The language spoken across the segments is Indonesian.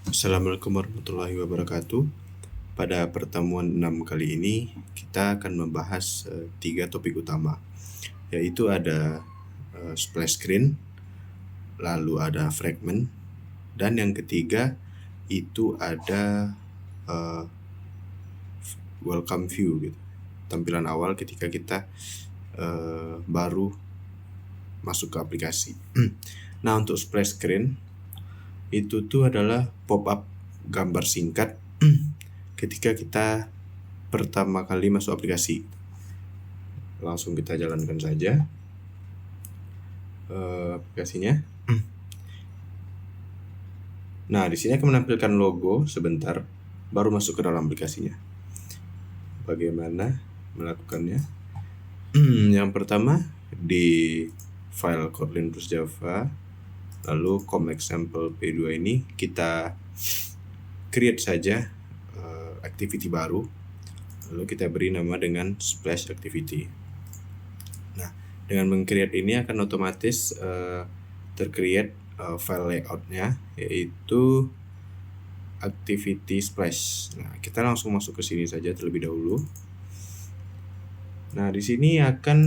Assalamualaikum warahmatullahi wabarakatuh. Pada pertemuan 6 kali ini kita akan membahas 3 topik utama, yaitu ada splash screen, lalu ada fragment, dan yang ketiga itu ada welcome view gitu. Tampilan awal ketika kita baru masuk ke aplikasi. Nah, untuk splash screen itu tuh adalah pop-up gambar singkat ketika kita pertama kali masuk aplikasi. Langsung kita jalankan saja aplikasinya. Nah, di sini akan menampilkan logo sebentar, baru masuk ke dalam aplikasinya. Bagaimana melakukannya? Yang pertama di file Kotlin plus Java, lalu com example p2 ini kita create saja activity baru, lalu kita beri nama dengan splash activity. Nah, dengan meng-create ini akan otomatis tercreate file layoutnya, yaitu activity splash. Nah, kita langsung masuk ke sini saja terlebih dahulu. Nah, di sini akan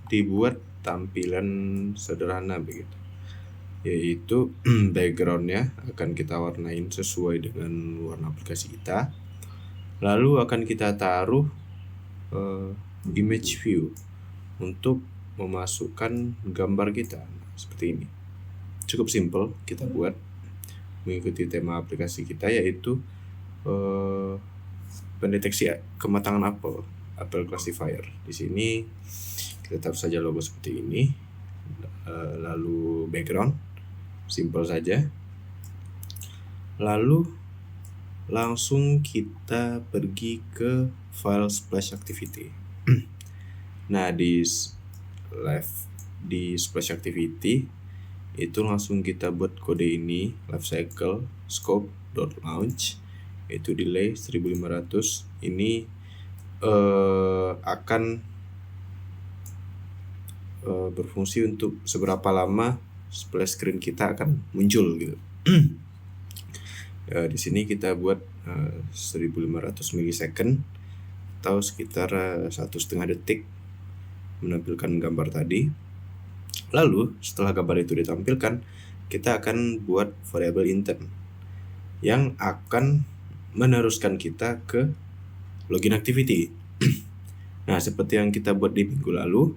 dibuat tampilan sederhana begitu, yaitu backgroundnya akan kita warnain sesuai dengan warna aplikasi kita. Lalu akan kita taruh image view untuk memasukkan gambar kita. Seperti ini. Cukup simple kita buat mengikuti tema aplikasi kita, yaitu pendeteksi kematangan apel classifier. Di sini kita taruh saja logo seperti ini. Lalu background simple saja. Lalu langsung kita pergi ke file splash activity. Nah, di splash activity itu langsung kita buat kode ini, life cycle scope.launch, itu delay 1500. Ini akan berfungsi untuk seberapa lama splash screen kita akan muncul gitu. Di sini kita buat 1500 milisecond atau sekitar 1,5 detik menampilkan gambar tadi. Lalu setelah gambar itu ditampilkan, kita akan buat variable intent yang akan meneruskan kita ke login activity. Nah, seperti yang kita buat di minggu lalu,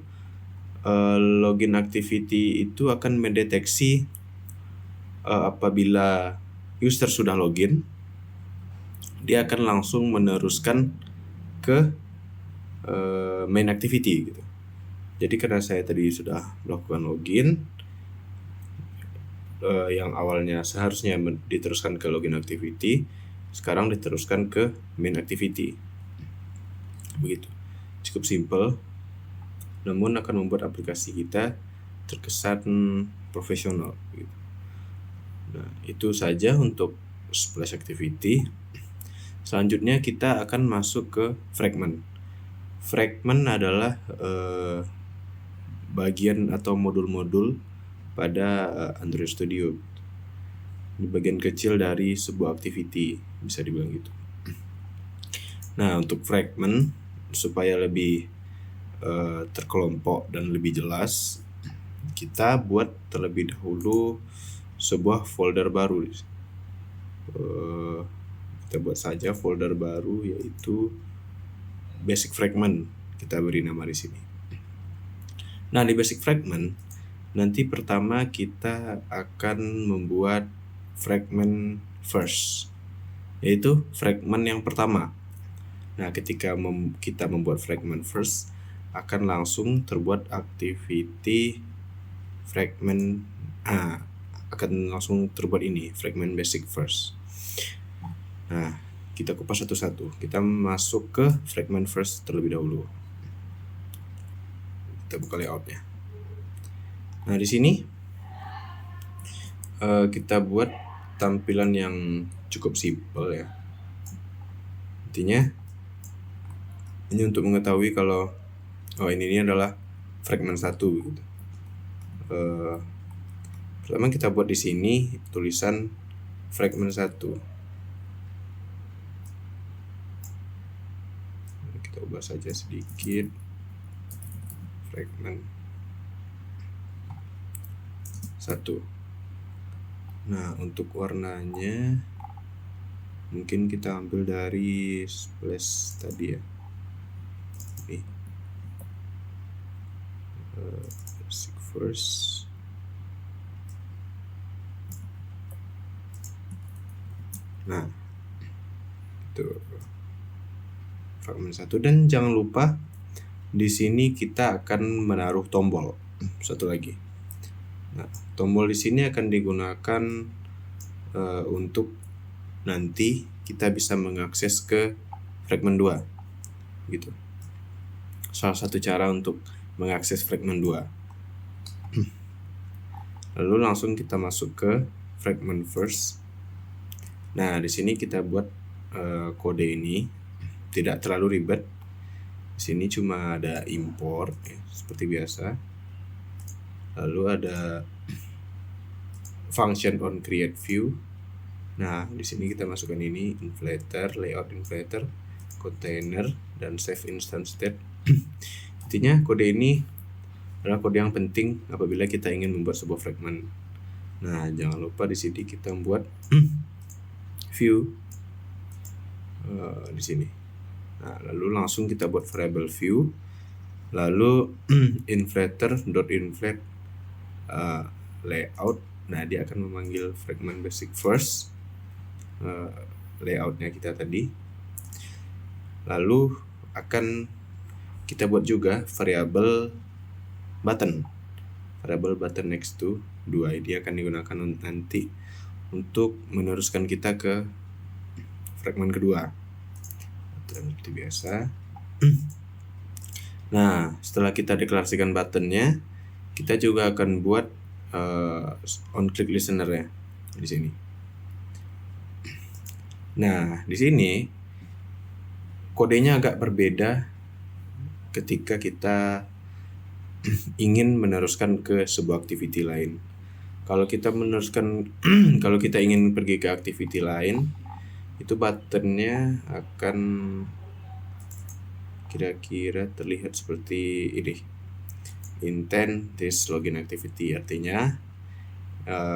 login activity itu akan mendeteksi apabila user sudah login, dia akan langsung meneruskan ke main activity gitu. Jadi karena saya tadi sudah melakukan login, yang awalnya seharusnya diteruskan ke login activity, sekarang diteruskan ke main activity. Begitu. Cukup simple, namun akan membuat aplikasi kita terkesan profesional gitu. Nah, itu saja untuk splash activity. Selanjutnya kita akan masuk ke fragment. Fragment adalah bagian atau modul-modul pada Android Studio. Ini bagian kecil dari sebuah activity, bisa dibilang gitu. Nah, untuk fragment supaya lebih terkelompok dan lebih jelas, kita buat terlebih dahulu sebuah folder baru. Kita buat saja folder baru, yaitu basic fragment. Kita beri nama di sini. Nah, di basic fragment nanti pertama kita akan membuat fragment first, yaitu fragment yang pertama. Nah, ketika kita membuat fragment first, akan langsung terbuat activity fragment, akan langsung terbuat ini, fragment basic first. Nah, kita kupas satu-satu. Kita masuk ke fragment first terlebih dahulu. Kita buka layoutnya. Nah, di sini kita buat tampilan yang cukup simple ya. Intinya ini untuk mengetahui kalau ini adalah fragment 1 gitu. Pertama kita buat di sini tulisan fragment 1. kita ubah saja sedikit fragment 1. Nah, untuk warnanya mungkin kita ambil dari splash tadi ya. Ini basic first. Nah, itu fragment 1, dan jangan lupa di sini kita akan menaruh tombol satu lagi. Nah, tombol di sini akan digunakan untuk nanti kita bisa mengakses ke fragment 2 gitu. Salah satu cara untuk mengakses fragment 2. Lalu langsung kita masuk ke fragment first. Nah, di sini kita buat kode ini tidak terlalu ribet. Di sini cuma ada import ya, seperti biasa. Lalu ada function on create view. Nah, di sini kita masukkan ini inflator, layout inflator, container, dan save instance state. Intinya kode ini adalah kode yang penting apabila kita ingin membuat sebuah fragment. Nah, jangan lupa di sini kita membuat view di sini. Nah, lalu langsung kita buat variable view, lalu inflator.inflate layout. Nah, dia akan memanggil fragment basic first layoutnya kita tadi. Lalu akan kita buat juga variable button next to 2. Dia akan digunakan nanti untuk meneruskan kita ke fragment kedua seperti biasa. Nah, setelah kita deklarasikan buttonnya, kita juga akan buat on click listener ya di sini. Nah, di sini kodenya agak berbeda ketika kita ingin meneruskan ke sebuah activity lain. Kalau kita kalau kita ingin pergi ke activity lain, itu buttonnya akan kira-kira terlihat seperti ini. Intend this login activity, artinya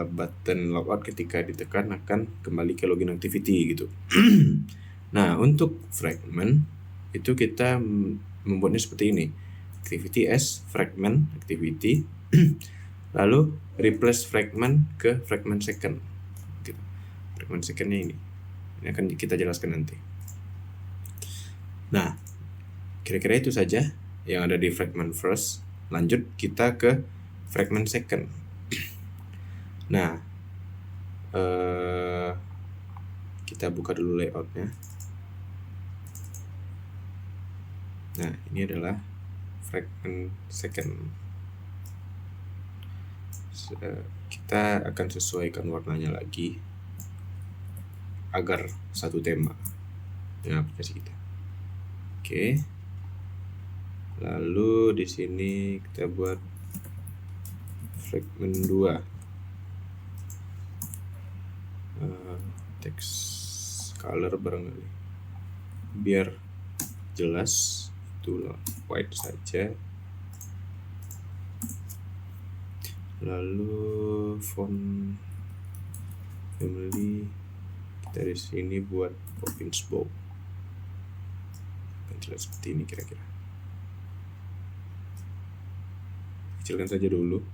button logout ketika ditekan akan kembali ke login activity gitu. Nah, untuk fragment itu kita membuatnya seperti ini. Activity as fragment activity lalu replace fragment ke fragment second gitu. Fragment secondnya ini akan kita jelaskan nanti. Nah, kira-kira itu saja yang ada di fragment first. Lanjut kita ke fragment second. Nah, kita buka dulu layoutnya. Nah, ini adalah fragment second. Kita akan sesuaikan warnanya lagi agar satu tema dengan aplikasi kita. Oke. Lalu di sini kita buat fragment 2. Text color barangkali biar jelas, itulah white saja. Lalu font family kita di sini buat Poppins Bow. Akan terlihat seperti ini kira-kira. Kecilkan saja dulu.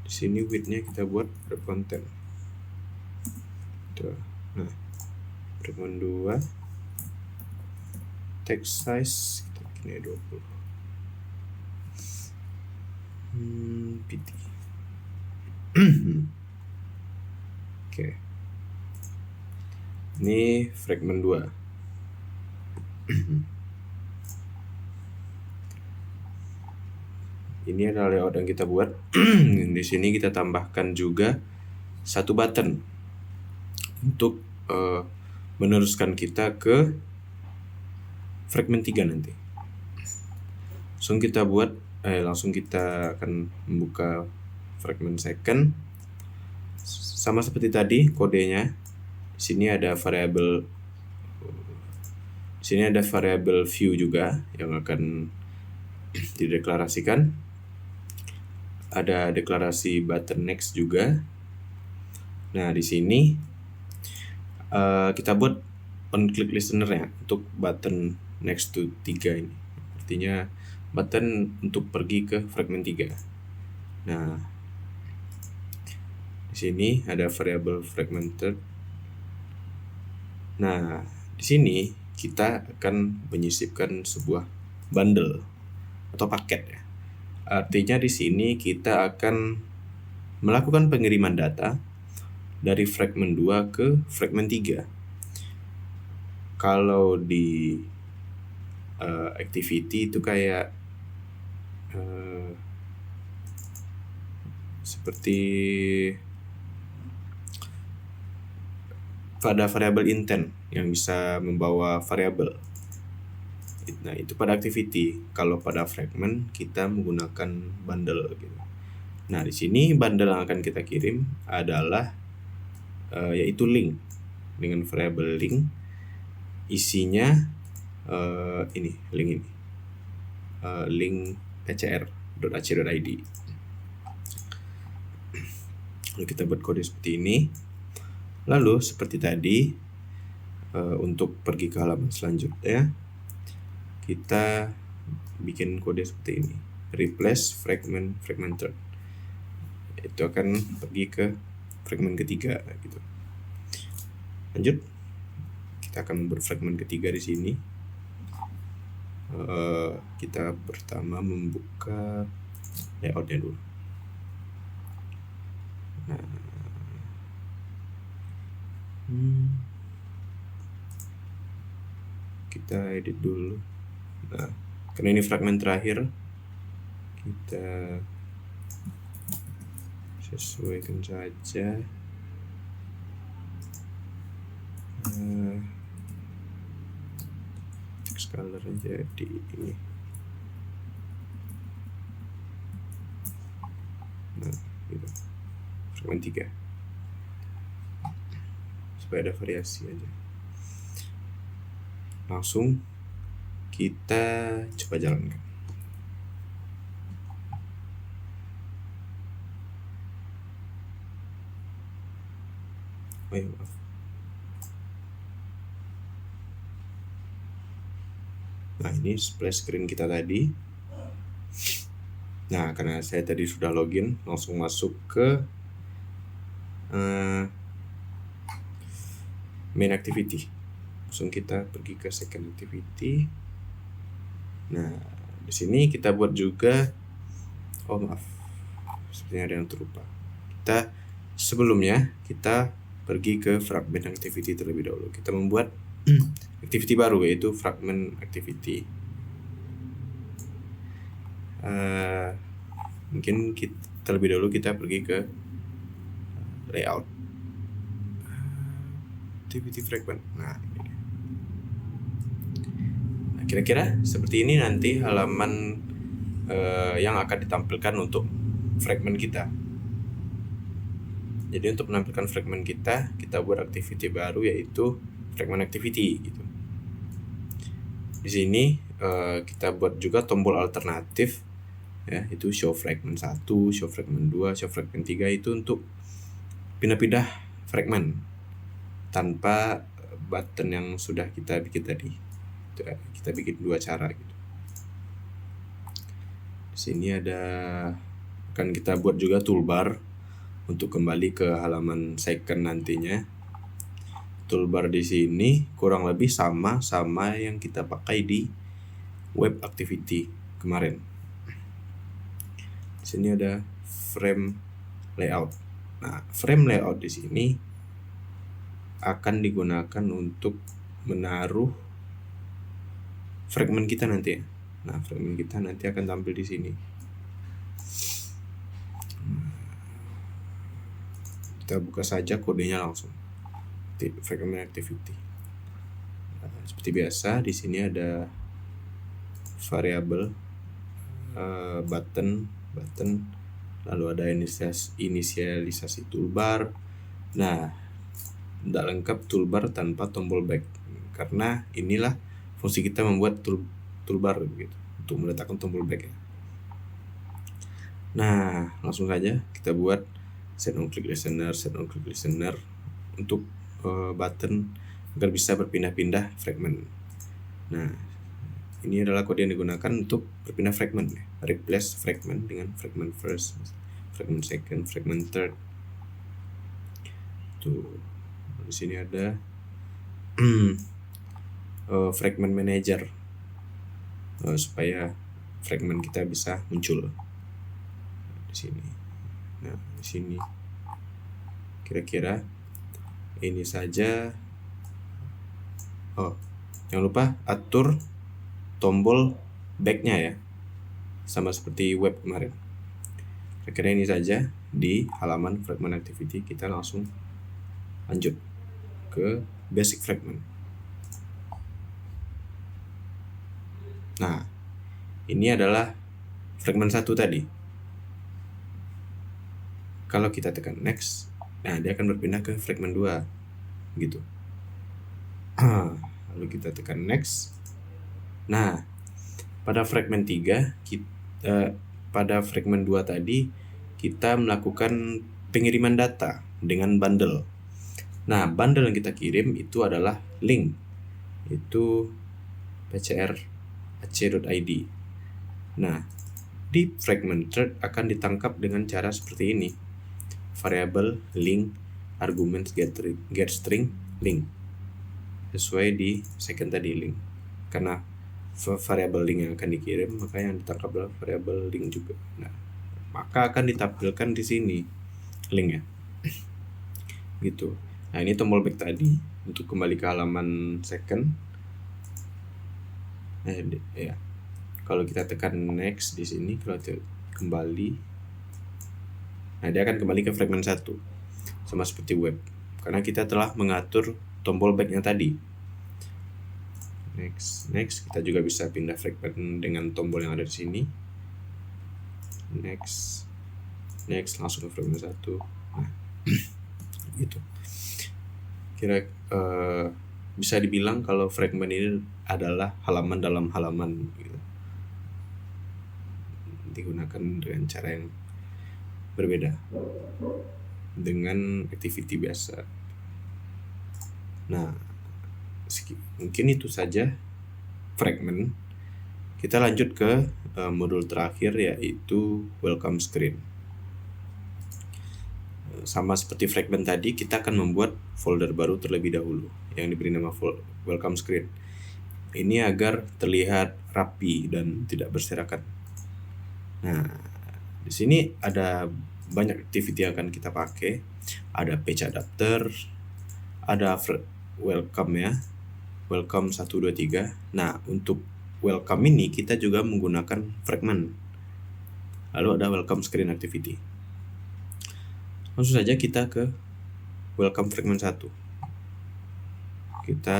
Di sini width-nya kita buat berkonten. Tuh. Nah, fragment 2 text size kita bikin 20. PT. Oke. Ini fragment 2. Ini adalah layout yang kita buat. Di sini kita tambahkan juga satu button untuk meneruskan kita ke fragment 3 nanti. Langsung kita akan membuka fragment second. Sama seperti tadi kodenya. Di sini ada variable Sini ada variabel view juga yang akan dideklarasikan. Ada deklarasi button next juga. Nah, di sini kita buat on click listener ya untuk button next to 3 ini. Artinya button untuk pergi ke fragmen 3. Nah, di sini ada variabel fragmented. Nah, di sini kita akan menyisipkan sebuah bundle atau paket ya. Artinya di sini kita akan melakukan pengiriman data dari fragmen 2 ke fragmen 3. Kalau di activity itu kayak seperti pada variabel intent yang bisa membawa variabel. Nah, itu pada activity. Kalau pada fragment kita menggunakan bundle gitu. Nah, di sini bundle yang akan kita kirim adalah yaitu link dengan variabel link. Isinya link ini. Link pcr.ac.id. Lalu kita buat kode seperti ini. Lalu seperti tadi untuk pergi ke halaman selanjutnya kita bikin kode seperti ini, replace fragmented. Itu akan pergi ke fragmen ketiga gitu. Lanjut, kita akan membuat fragmen ketiga di sini. Kita pertama membuka layoutnya dulu. Nah, kita edit dulu. Nah, karena ini fragmen terakhir, kita sesuaikan saja. Text color jadi ini. Nah, gitu. Fragmen 3. Supaya ada variasi aja. Langsung kita coba jalankan. Oh ya, maaf. Nah, ini splash screen kita tadi. Nah, karena saya tadi sudah login, langsung masuk ke main activity. Langsung kita pergi ke second activity. Nah, di sini kita buat juga, oh maaf, sepertinya ada yang terlupa. Sebelumnya kita pergi ke fragment activity terlebih dahulu. Kita membuat activity baru, yaitu fragment activity. Mungkin terlebih dahulu kita pergi ke layout activity fragment. Nah, kira-kira seperti ini nanti halaman yang akan ditampilkan untuk fragment kita. Jadi untuk menampilkan fragment kita buat activity baru, yaitu fragment activity gitu. Di sini kita buat juga tombol alternatif ya, itu show fragment 1, show fragment 2, show fragment 3, itu untuk pindah-pindah fragment tanpa button yang sudah kita bikin tadi. Kita bikin 2 cara gitu. Di sini akan kita buat juga toolbar untuk kembali ke halaman second nantinya. Toolbar di sini kurang lebih sama yang kita pakai di web activity kemarin. Di sini ada frame layout. Nah, frame layout di sini akan digunakan untuk menaruh fragmen kita nanti ya. Nah, fragmen kita nanti akan tampil di sini. Kita buka saja kodenya langsung. Fragment activity. Nah, seperti biasa di sini ada variabel button, lalu ada inisialisasi toolbar. Nah, tidak lengkap toolbar tanpa tombol back, karena inilah fungsi kita membuat toolbar gitu untuk meletakkan tombol back ya. Nah, langsung saja kita buat set on click listener untuk button agar bisa berpindah-pindah fragment. Nah, ini adalah kode yang digunakan untuk berpindah fragment ya. Replace fragment dengan fragment first, fragment second, fragment third. Tuh, di sini ada fragment manager supaya fragment kita bisa muncul di sini. Nah, di sini kira-kira ini saja. Oh, jangan lupa atur tombol backnya ya, sama seperti web kemarin. Kira-kira ini saja di halaman fragment activity. Kita langsung lanjut ke basic fragment. Nah, ini adalah fragment 1 tadi. Kalau kita tekan next, nah dia akan berpindah ke fragment 2 gitu. Lalu kita tekan next. Nah, pada fragment 3 pada fragment 2 tadi kita melakukan pengiriman data dengan bundle. Nah, bundle yang kita kirim itu adalah link, itu pcr ac.id. Nah, di fragment third akan ditangkap dengan cara seperti ini. Variable link argument get string link, sesuai di second tadi link. Karena variable link yang akan dikirim, maka yang ditangkap adalah variable link juga. Nah, maka akan ditampilkan di sini linknya gitu. Nah, ini tombol back tadi untuk kembali ke halaman second. Nah, ya. Kalau kita tekan next di sini, kalau kembali, nah dia akan kembali ke fragment 1 sama seperti web, karena kita telah mengatur tombol back yang tadi. Next kita juga bisa pindah fragment dengan tombol yang ada di sini. Next langsung ke fragment 1. Nah, gitu. Kira bisa dibilang kalau fragment ini adalah halaman dalam halaman gitu. Digunakan dengan cara yang berbeda dengan activity biasa. Nah, mungkin itu saja fragment. Kita lanjut ke modul terakhir, yaitu welcome screen. Sama seperti fragment tadi, kita akan membuat folder baru terlebih dahulu yang diberi nama welcome screen. Ini agar terlihat rapi dan tidak berserakan. Nah, di sini ada banyak activity yang akan kita pakai. Ada page adapter, ada welcome ya, welcome 1, 2, 3. Nah, untuk welcome ini kita juga menggunakan fragment. Lalu ada welcome screen activity. Langsung saja kita ke welcome fragment 1. Kita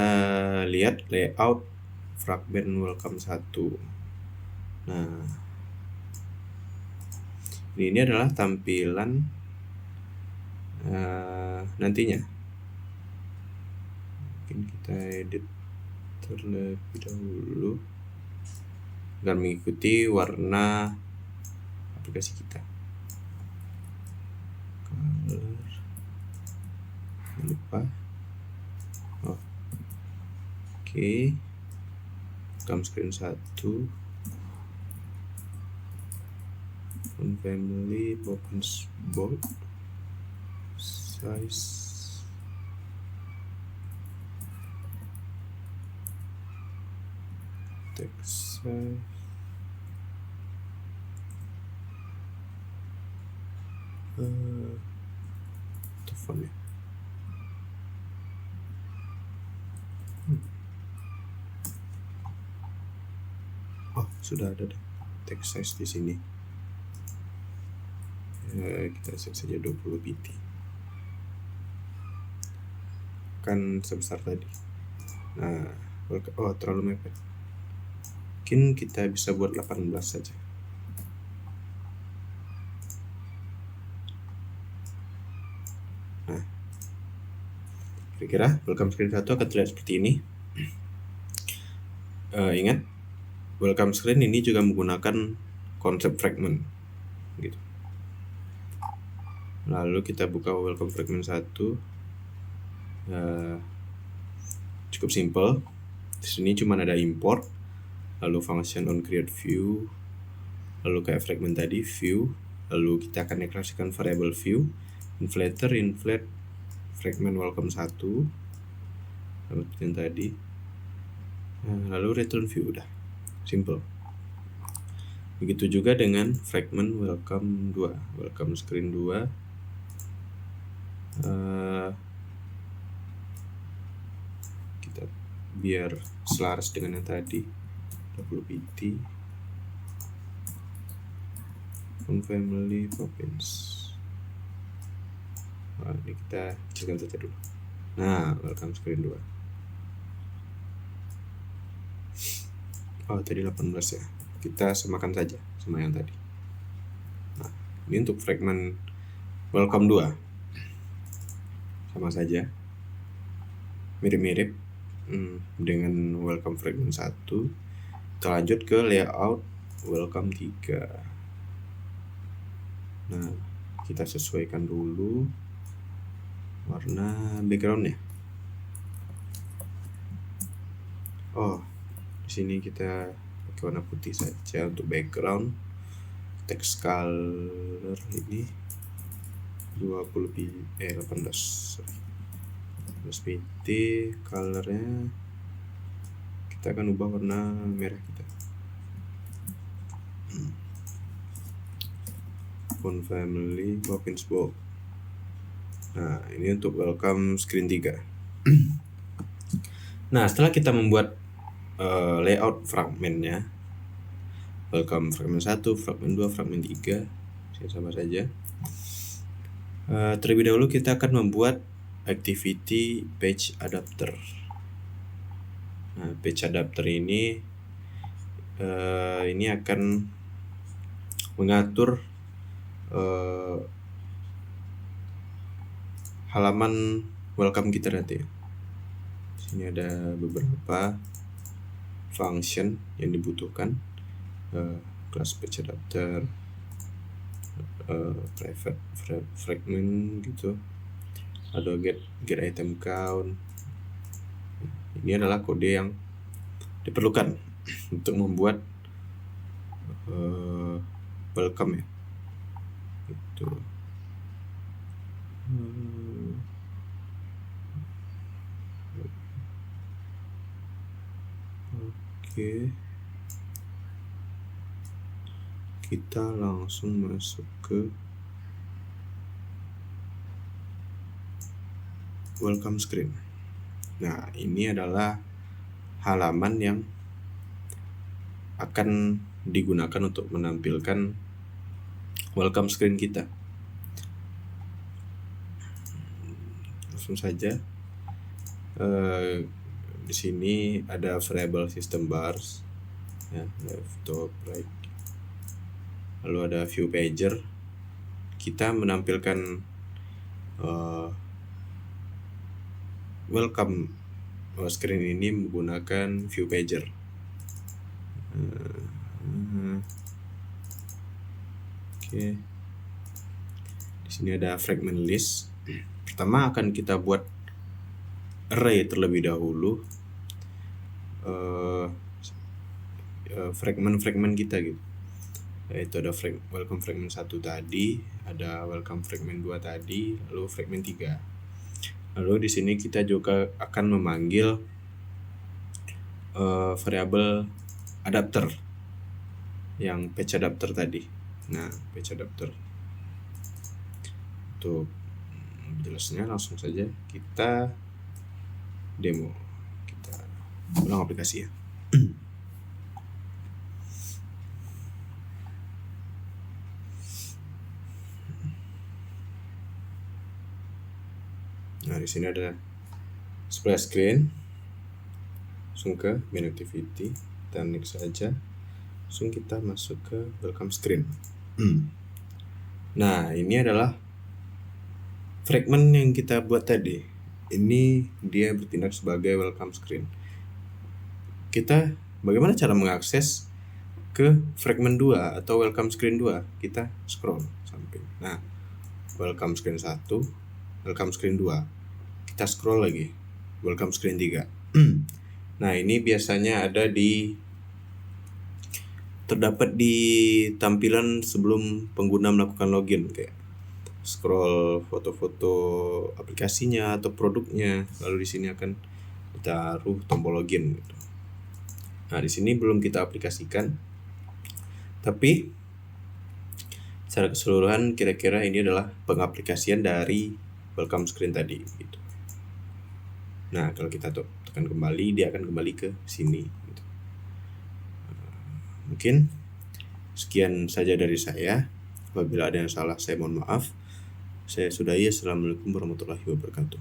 lihat layout fragment welcome 1. Nah, ini adalah tampilan nantinya. Mungkin kita edit terlebih dahulu agar mengikuti warna aplikasi kita. Color, jangan lupa. Oke. Welcome screen 1. Family, opens bold, size, text size, font ya. Oh, sudah ada deh text size di sini. Kita set saja 20 pt, kan sebesar tadi. Nah, terlalu mepet, mungkin kita bisa buat 18 saja. Nah, kira-kira welcome screen 1 akan terlihat seperti ini. Ingat, welcome screen ini juga menggunakan konsep fragment gitu. Lalu kita buka welcome fragment 1. Cukup simple. Di sini cuma ada import, lalu function on create view, lalu kayak fragment tadi view, lalu kita akan deklarasikan variable view, inflator inflate fragment welcome 1 seperti yang tadi. Lalu return view, udah simple. Begitu juga dengan fragment welcome 2, welcome screen 2. Kita biar selaras dengan yang tadi, 20 pt on family province. Ini kita kecilkan saja dulu. Nah, welcome screen 2. Tadi 18 ya. Kita samakan saja sama yang tadi. Nah, ini untuk fragment welcome 2. Sama saja. Mirip-mirip dengan welcome fragment 1. Kita lanjut ke layout welcome 3. Nah, kita sesuaikan dulu warna backgroundnya. Di sini kita pakai warna putih saja untuk background. Text color ini 18 pt. Colornya kita akan ubah warna merah kita. Font family province bold. Nah, ini untuk welcome screen 3. Nah, setelah kita membuat layout fragmentnya, welcome fragment 1, fragment 2, fragment 3, sama saja. Terlebih dahulu kita akan membuat activity page adapter. Nah, page adapter ini akan mengatur halaman welcome kita nanti. Di sini ada beberapa function yang dibutuhkan, class page adapter, private fragment gitu, ada get item count. Ini adalah kode yang diperlukan untuk membuat welcome ya gitu. Oke, kita langsung masuk ke welcome screen. Nah, ini adalah halaman yang akan digunakan untuk menampilkan welcome screen kita. Langsung saja. Di sini ada variable system bars ya, left, top, right. Lalu ada view pager. Kita menampilkan welcome screen ini menggunakan view pager. Oke. Di sini ada fragment list. Pertama akan kita buat array terlebih dahulu, fragment kita gitu. Yaitu ada welcome fragment 1 tadi, ada welcome fragment 2 tadi, lalu fragment 3. Lalu di sini kita juga akan memanggil variabel adapter yang page adapter tadi. Nah, page adapter. Untuk jelasnya langsung saja kita demo. Kita ulang aplikasi ya. Nah, di sini ada splash screen. Langsung ke main activity, kita next saja. Langsung kita masuk ke welcome screen. Nah, ini adalah fragment yang kita buat tadi. Ini dia bertindak sebagai welcome screen. Kita Bagaimana cara mengakses ke fragment 2 atau welcome screen 2? Kita scroll sampai. Nah, welcome screen 1, welcome screen 2. Kita scroll lagi. Welcome screen 3. Nah, ini biasanya terdapat di tampilan sebelum pengguna melakukan login, kayak scroll foto-foto aplikasinya atau produknya, lalu di sini akan ditaruh tombol login gitu. Nah, di sini belum kita aplikasikan, tapi secara keseluruhan kira-kira ini adalah pengaplikasian dari welcome screen tadi gitu. Nah, kalau kita tekan kembali, dia akan kembali ke sini gitu. Mungkin sekian saja dari saya. Apabila ada yang salah, saya mohon maaf. Saya sudahi. Assalamualaikum warahmatullahi wabarakatuh.